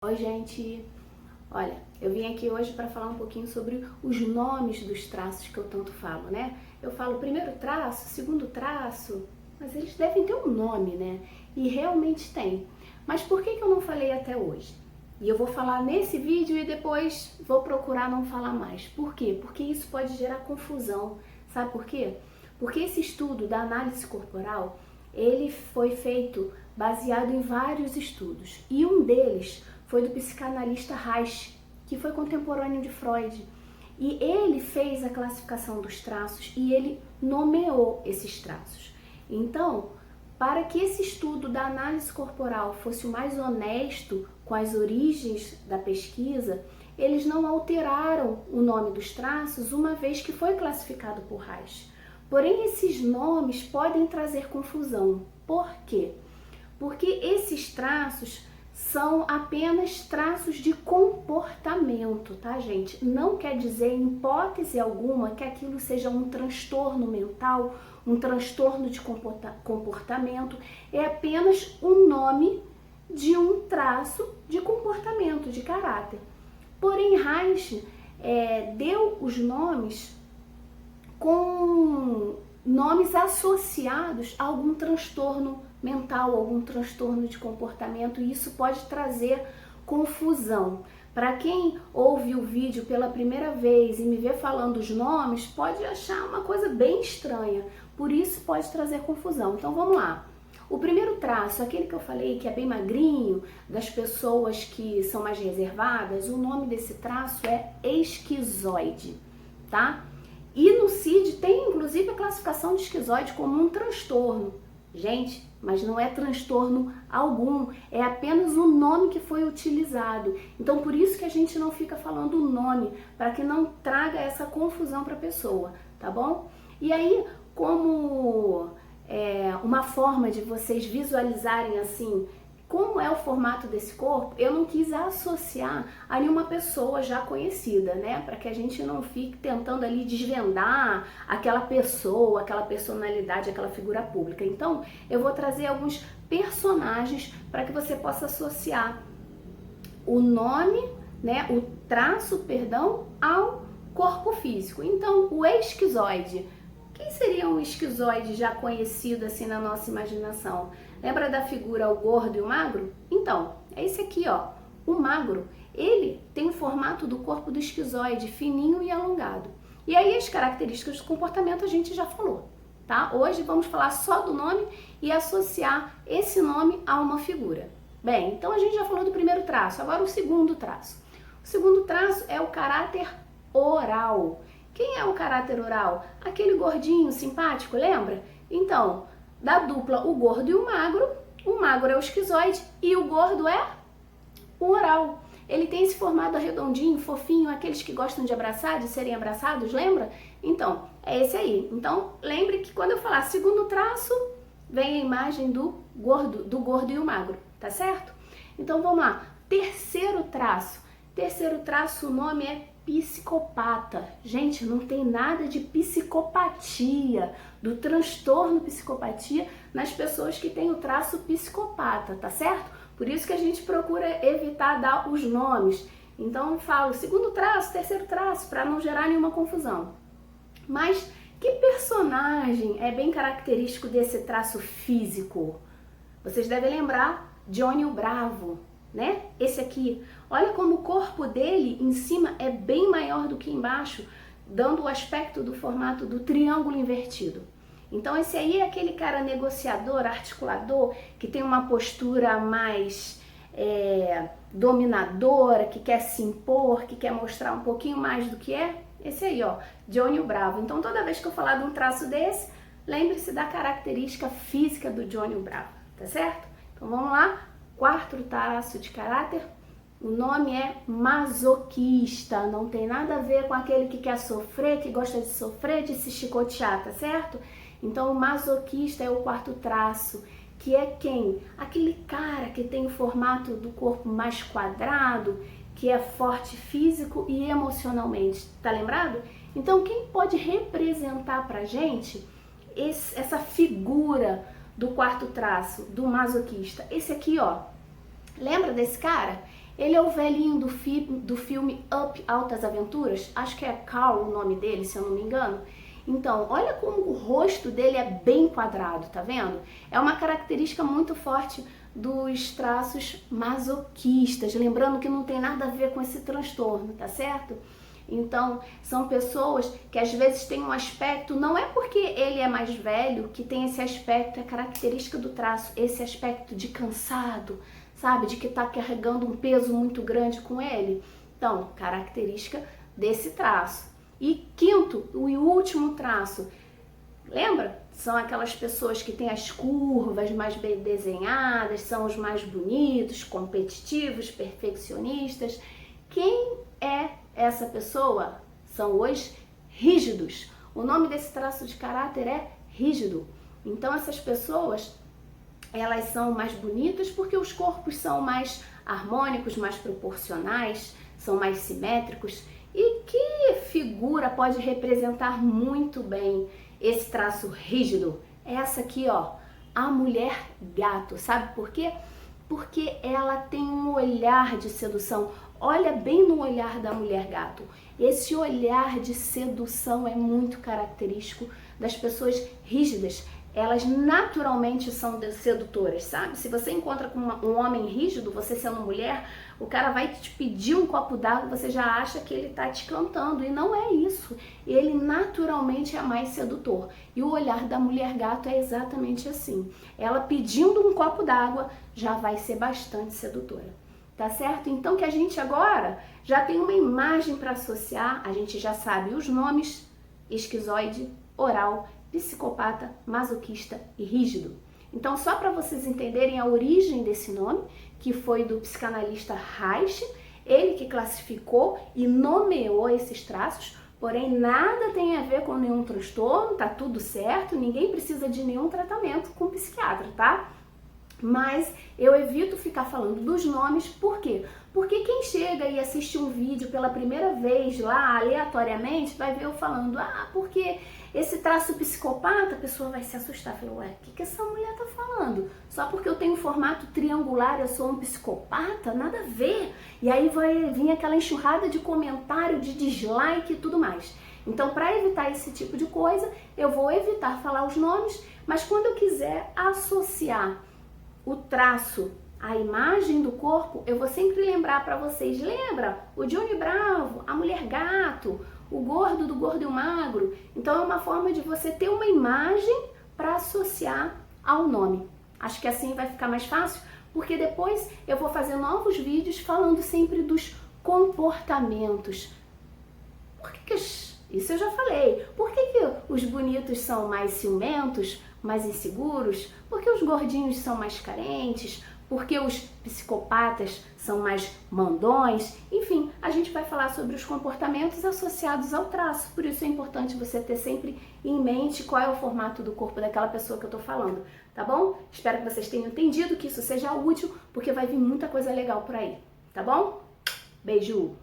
Oi, gente! Olha, eu vim aqui hoje para falar um pouquinho sobre os nomes dos traços que eu tanto falo, né? Eu falo primeiro traço, segundo traço, mas eles devem ter um nome, né? E realmente tem. Mas por que eu não falei até hoje? E eu vou falar nesse vídeo e depois vou procurar não falar mais. Por quê? Porque isso pode gerar confusão. Sabe por quê? Porque esse estudo da análise corporal, ele foi feito baseado em vários estudos. E um deles foi do psicanalista Reich, que foi contemporâneo de Freud. E ele fez a classificação dos traços e ele nomeou esses traços. Então, para que esse estudo da análise corporal fosse o mais honesto com as origens da pesquisa, eles não alteraram o nome dos traços, uma vez que foi classificado por Reich. Porém, esses nomes podem trazer confusão. Por quê? Porque esses traços são apenas traços de comportamento, tá, gente? Não quer dizer, em hipótese alguma, que aquilo seja um transtorno mental, um transtorno de comportamento. É apenas o nome de um traço de comportamento, de caráter. Porém, Reich deu os nomes com nomes associados a algum transtorno mental, algum transtorno de comportamento, e isso pode trazer confusão. Para quem ouve o vídeo pela primeira vez e me vê falando os nomes, pode achar uma coisa bem estranha, por isso pode trazer confusão. Então vamos lá. O primeiro traço, aquele que eu falei que é bem magrinho, das pessoas que são mais reservadas, o nome desse traço é esquizoide, tá? E no CID tem inclusive a classificação de esquizoide como um transtorno. Gente, mas não é transtorno algum, é apenas o nome que foi utilizado. Então por isso que a gente não fica falando o nome, para que não traga essa confusão para a pessoa, tá bom? E aí, como uma forma de vocês visualizarem assim, como é o formato desse corpo, eu não quis associar a nenhuma pessoa já conhecida, né? Para que a gente não fique tentando ali desvendar aquela pessoa, aquela personalidade, aquela figura pública. Então, eu vou trazer alguns personagens para que você possa associar o nome, né? O traço, perdão, ao corpo físico. Então, o esquizoide. Quem seria um esquizoide já conhecido assim na nossa imaginação? Lembra da figura o gordo e o magro? Então, é esse aqui, ó. O magro, ele tem o formato do corpo do esquizoide, fininho e alongado. E aí as características do comportamento a gente já falou, tá? Hoje vamos falar só do nome e associar esse nome a uma figura. Bem, então a gente já falou do primeiro traço, agora o segundo traço. O segundo traço é o caráter oral. Quem é o caráter oral? Aquele gordinho simpático, lembra? Então, da dupla o gordo e o magro é o esquizoide e o gordo é o oral. Ele tem esse formato arredondinho, fofinho, aqueles que gostam de abraçar, de serem abraçados, lembra? Então, é esse aí. Então, lembre que quando eu falar segundo traço, vem a imagem do gordo e o magro, tá certo? Então, vamos lá. Terceiro traço. Terceiro traço, o nome é psicopata. Gente, não tem nada de psicopatia, do transtorno psicopatia nas pessoas que têm o traço psicopata, tá certo? Por isso que a gente procura evitar dar os nomes. Então eu falo segundo traço, terceiro traço, para não gerar nenhuma confusão. Mas que personagem é bem característico desse traço físico? Vocês devem lembrar Johnny o Bravo, né? Esse aqui. Olha como o corpo dele em cima é bem maior do que embaixo, dando o aspecto do formato do triângulo invertido. Então esse aí é aquele cara negociador, articulador, que tem uma postura mais dominadora, que quer se impor, que quer mostrar um pouquinho mais do que é. Esse aí, ó, Johnny o Bravo. Então toda vez que eu falar de um traço desse, lembre-se da característica física do Johnny o Bravo, tá certo? Então vamos lá. Quarto traço de caráter, o nome é masoquista, não tem nada a ver com aquele que quer sofrer, que gosta de sofrer, de se chicotear, tá certo? Então o masoquista é o quarto traço, que é quem? Aquele cara que tem o formato do corpo mais quadrado, que é forte físico e emocionalmente, tá lembrado? Então quem pode representar pra gente essa figura do quarto traço, do masoquista? Esse aqui, ó. Lembra desse cara? Ele é o velhinho do filme Up, Altas Aventuras, acho que é Carl o nome dele, se eu não me engano. Então, olha como o rosto dele é bem quadrado, tá vendo? É uma característica muito forte dos traços masoquistas, lembrando que não tem nada a ver com esse transtorno, tá certo? Então, são pessoas que às vezes têm um aspecto, não é porque ele é mais velho que tem esse aspecto, é característica do traço, esse aspecto de cansado, sabe? De que tá carregando um peso muito grande com ele. Então, característica desse traço. E quinto, o último traço, lembra? São aquelas pessoas que têm as curvas mais bem desenhadas, são os mais bonitos, competitivos, perfeccionistas. Quem é essa pessoa? São os rígidos. O nome desse traço de caráter é rígido. Então essas pessoas, elas são mais bonitas porque os corpos são mais harmônicos, mais proporcionais, são mais simétricos. E que figura pode representar muito bem esse traço rígido? Essa aqui, ó, a mulher gato. Sabe por quê? Porque ela tem um olhar de sedução. Olha bem no olhar da mulher gato. Esse olhar de sedução é muito característico das pessoas rígidas. Elas naturalmente são sedutoras, sabe? Se você encontra com um homem rígido, você sendo mulher, o cara vai te pedir um copo d'água, você já acha que ele tá te cantando, e não é isso. Ele naturalmente é mais sedutor. E o olhar da mulher gato é exatamente assim. Ela pedindo um copo d'água já vai ser bastante sedutora. Tá certo? Então que a gente agora já tem uma imagem para associar, a gente já sabe os nomes: esquizoide, oral, psicopata, masoquista e rígido. Então, só para vocês entenderem a origem desse nome, que foi do psicanalista Reich, ele que classificou e nomeou esses traços, porém nada tem a ver com nenhum transtorno, tá tudo certo, ninguém precisa de nenhum tratamento com psiquiatra, tá? Mas eu evito ficar falando dos nomes, por quê? Porque quem chega e assiste um vídeo pela primeira vez lá, aleatoriamente, vai ver eu falando, porque esse traço psicopata, a pessoa vai se assustar. Fala, ué, o que essa mulher tá falando? Só porque eu tenho um formato triangular, eu sou um psicopata? Nada a ver. E aí vai vir aquela enxurrada de comentário, de dislike e tudo mais. Então, para evitar esse tipo de coisa, eu vou evitar falar os nomes, mas quando eu quiser associar o traço à imagem do corpo, eu vou sempre lembrar para vocês. Lembra? O Johnny Bravo, a mulher gato, o gordo do gordo e o magro. Então é uma forma de você ter uma imagem para associar ao nome. Acho que assim vai ficar mais fácil, porque depois eu vou fazer novos vídeos falando sempre dos comportamentos. Isso eu já falei. Por que os bonitos são mais ciumentos, mais inseguros? Porque os gordinhos são mais carentes? Porque os psicopatas são mais mandões? Enfim, a gente vai falar sobre os comportamentos associados ao traço. Por isso é importante você ter sempre em mente qual é o formato do corpo daquela pessoa que eu tô falando, tá bom? Espero que vocês tenham entendido, que isso seja útil, porque vai vir muita coisa legal por aí, tá bom? Beijo!